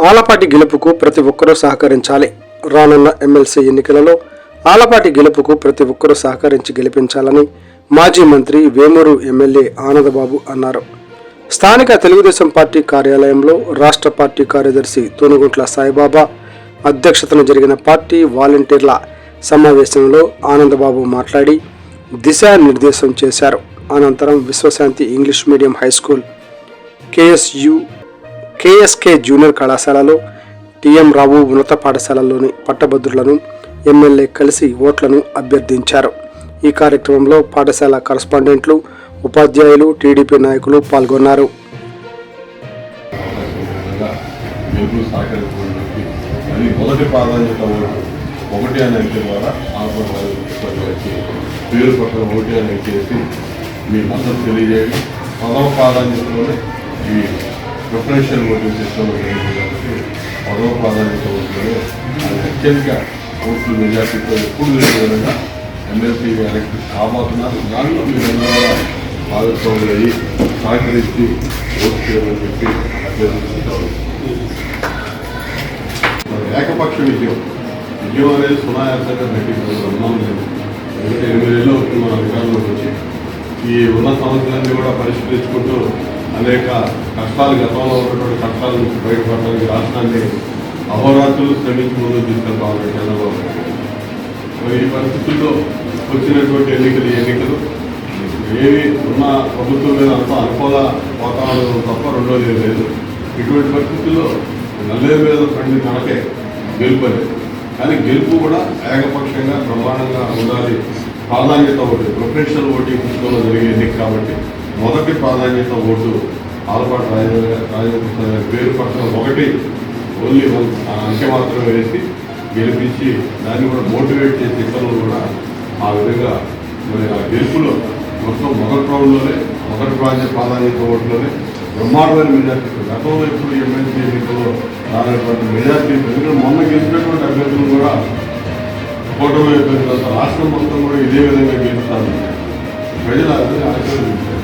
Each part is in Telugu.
ఆలపాటి గెలుపుకు ప్రతి ఒక్కరూ సహకరించాలి. రానున్న ఎమ్మెల్సీ ఎన్నికలలో ఆలపాటి గెలుపుకు ప్రతి ఒక్కరూ సహకరించి గెలిపించాలని మాజీ మంత్రి వేమూరు ఎమ్మెల్యే ఆనందబాబు అన్నారు. స్థానిక తెలుగుదేశం పార్టీ కార్యాలయంలో రాష్ట్ర పార్టీ కార్యదర్శి తూనుగుంట్ల సాయిబాబా అధ్యక్షతన జరిగిన పార్టీ వాలంటీర్ల సమావేశంలో ఆనందబాబు మాట్లాడి దిశానిర్దేశం చేశారు. అనంతరం విశ్వశాంతి English medium high school, KSK junior కళాశాలలో, టిఎం రావు ఉన్నత పాఠశాలలోని పట్టభద్రులను ఎమ్మెల్యే కలిసి ఓట్లను అభ్యర్థించారు. ఈ కార్యక్రమంలో పాఠశాల కరస్పాండెంట్లు, ఉపాధ్యాయులు, టీడీపీ నాయకులు పాల్గొన్నారు. పేరు పక్కన ఓటు అని చేసి మీ మద్దతు తెలియజేయండి. పదవ ప్రాధాన్యతలోనే ఈ ప్రిఫరెన్షియల్ ఓటింగ్ సిస్టమ్ కాబట్టి పదవ ప్రాధాన్యత ఓట్లోనే అది అత్యధిక ఓట్లు మెజార్టీతో ఎప్పుడు లేని విధంగా ఎమ్మెల్సీ ఎలక్ట్ కాబోతున్నారు. దానిలో మీరందరూ కూడా భాగస్వాములయ్యి సహకరించి ఓటు చేయమని చెప్పి అభ్యర్థిస్తున్నారు. ఏకపక్ష విజయం అనేది సునాయాసంగా ఉన్నాం లేదు. ఎందుకంటే 8 ఏళ్ళు అవుతుంది మన అధికారంలోకి వచ్చి ఈ ఉన్న సమస్యలన్నీ కూడా పరిష్కరించుకుంటూ అనేక కష్టాలు, గతంలో ఉన్నటువంటి కష్టాల నుంచి బయటపడడానికి రాష్ట్రాన్ని అహోరాత్రులు శ్రమించి ముందుకు తీసుకెళ్తామని చంద్రబాబు. మరి ఈ పరిస్థితుల్లో వచ్చినటువంటి ఎన్నికలు ఏవి ఉన్న ప్రభుత్వం మీద అంత అనుకూల వాతావరణం తప్ప రెండోది లేదు. ఇటువంటి పరిస్థితుల్లో నల్లేరు మీద పండి మనకే గెలుపు అనేది. కానీ గెలుపు కూడా ఏకపక్షంగా బ్రహ్మాండంగా ఉండాలి. ప్రాధాన్యత ఓటు ప్రిఫరెన్షియల్ ఓటింగ్ సిస్టంలో జరిగే ఎన్నిక కాబట్టి మొదటి ప్రాధాన్యత ఓటు ఆలపాటి రాజేంద్ర పేరు పక్కన ఒకటి ఓన్లీ అంకె మాత్రమే వేసి గెలిపించి దాన్ని కూడా మోటివేట్ చేసే ఇతరులు కూడా ఆ విధంగా మరి ఆ గెలుపులో మొత్తం మొదటి రౌండ్లోనే మొదటి ప్రాధాన్యత ఓట్లోనే బ్రహ్మాండమైన మెజార్టీ. గతంలో ఇప్పుడు ఎమ్మెల్సీ ఎన్నికల్లో రానటువంటి మెజార్టీ ఎందుకంటే మొన్న గెలిచినటువంటి అభ్యర్థులు కూడా కూటమి అభ్యర్థులంతా రాష్ట్రం మొత్తం కూడా ఇదే విధంగా గెలుస్తారు. ప్రజలు అదే ఆశీర్వదించారు.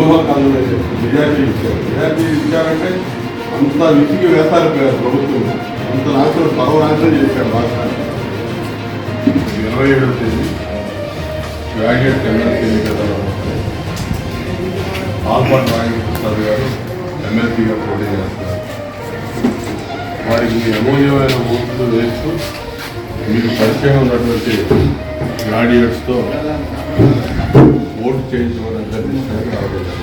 ఊహాకాలంలో మెజార్టీ ఇచ్చారు. మెజార్టీ ఇచ్చారంటే అంత విసిగి వేసారిపోయారు ప్రభుత్వం. అంత నాశనం సర్వనాశనం చేశారు రాష్ట్రాన్ని. 27వ తేదీ గ్రాడ్యుయేట్ ఎమ్మెల్సీ ఎన్నికలలో ఆల్పాటి రాజేంద్ర గారు ఎమ్మెల్సీగా పోటీ చేస్తారు. వారికి అమూల్యమైన ఓట్లు వేస్తూ మీకు పరిచయం ఉన్నటువంటి గ్రాడ్యుయేట్స్తో ఓటు చేయించమని అభ్యర్థించడానికి రావడం.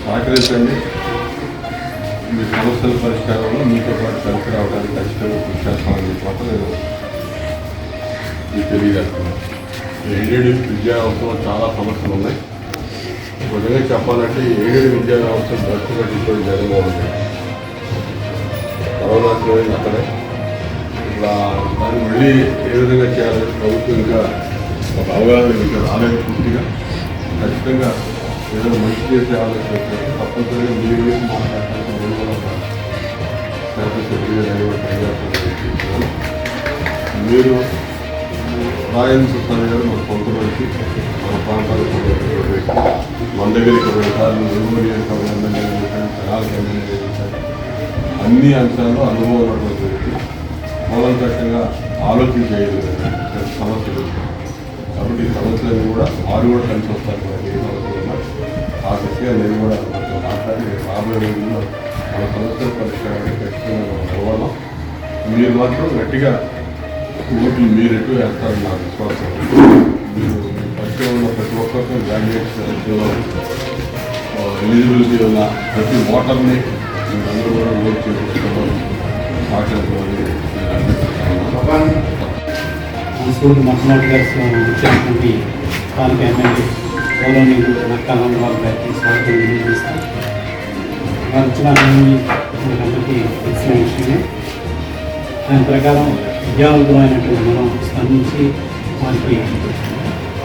సహకరించండి. మీ సమస్యల పరిష్కారంలో మీతో పాటు కలిసి రావడానికి ఖచ్చితంగా కృషి చేస్తామని చెప్పి నేను మీకు తెలియజేస్తున్నాను. ఎయిడెడ్ విద్యా వ్యవస్థలో చాలా సమస్యలు ఉన్నాయి. విధంగా చెప్పాలంటే ఎయిడెడ్ విద్యా వ్యవస్థ దృష్టి పట్టించుకోవడం జగన్మోహన్ రెడ్డి కరోనా అక్కడే ఇలా దాన్ని మళ్ళీ ఏ విధంగా చేయాలని ప్రభుత్వం ఇంకా ఒక అవగాహన ఇంకా రాలేదు పూర్తిగా. ఖచ్చితంగా ఏదైనా మంచి చేసే ఆలోచన తప్పనిసరిగా మీరు వేసి మాట్లాడటానికి నేను కూడా ట్రై. మీరు రాజేంద్ర స్వామి గారు మన సొంత మనిషి, మన ప్రాంతాలకు మన దగ్గరికి 2 సార్లు అన్ని అంశాల్లో అనుభవం ఉన్నటువంటి వ్యక్తి. మొదలుపెట్టగా ఆలోచించేది సమస్యలు కాబట్టి ఈ సమస్యలన్నీ కూడా వారు కూడా కలిసి వస్తారు. ఏ సమస్యలు ఉన్నా ఆ దిశగా నేను కూడా మాట్లాడి రాబోయే రోజుల్లో మన సమస్యల పరిష్కారానికి ఖచ్చితంగా పోవడం. మీరు మాత్రం గట్టిగా ఓట్లు మీరు ఎక్కువ వేస్తారని నాకు విశ్వాసం. మీరు పరిచయం ఉన్న ప్రతి ఒక్కరితో గ్రాడ్యుయేట్స్ ఎలిజిబిలిటీ ఉన్న ప్రతి ఓటర్ని మీరందరూ కూడా ఓటు చేయించుకోవాలి. స్కూల్ మసనాటి గారి ముఖ్యమంత్రి స్థానిక ఎమ్మెల్యే గౌరవనీయులు నక్కా ఆనందబాబు గారికి స్వాగతం తెలియజేస్తాం. వారు ఇచ్చిన అందరికీ తెలిసిన విషయమే. దాని ప్రకారం విద్యావంతులైనటువంటి మనం స్పందించి వారికి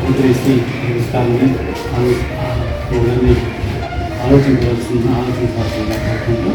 ఓటు వేసి ఇస్తారని ఆలోచించవలసిందిగా కోరుకుంటూ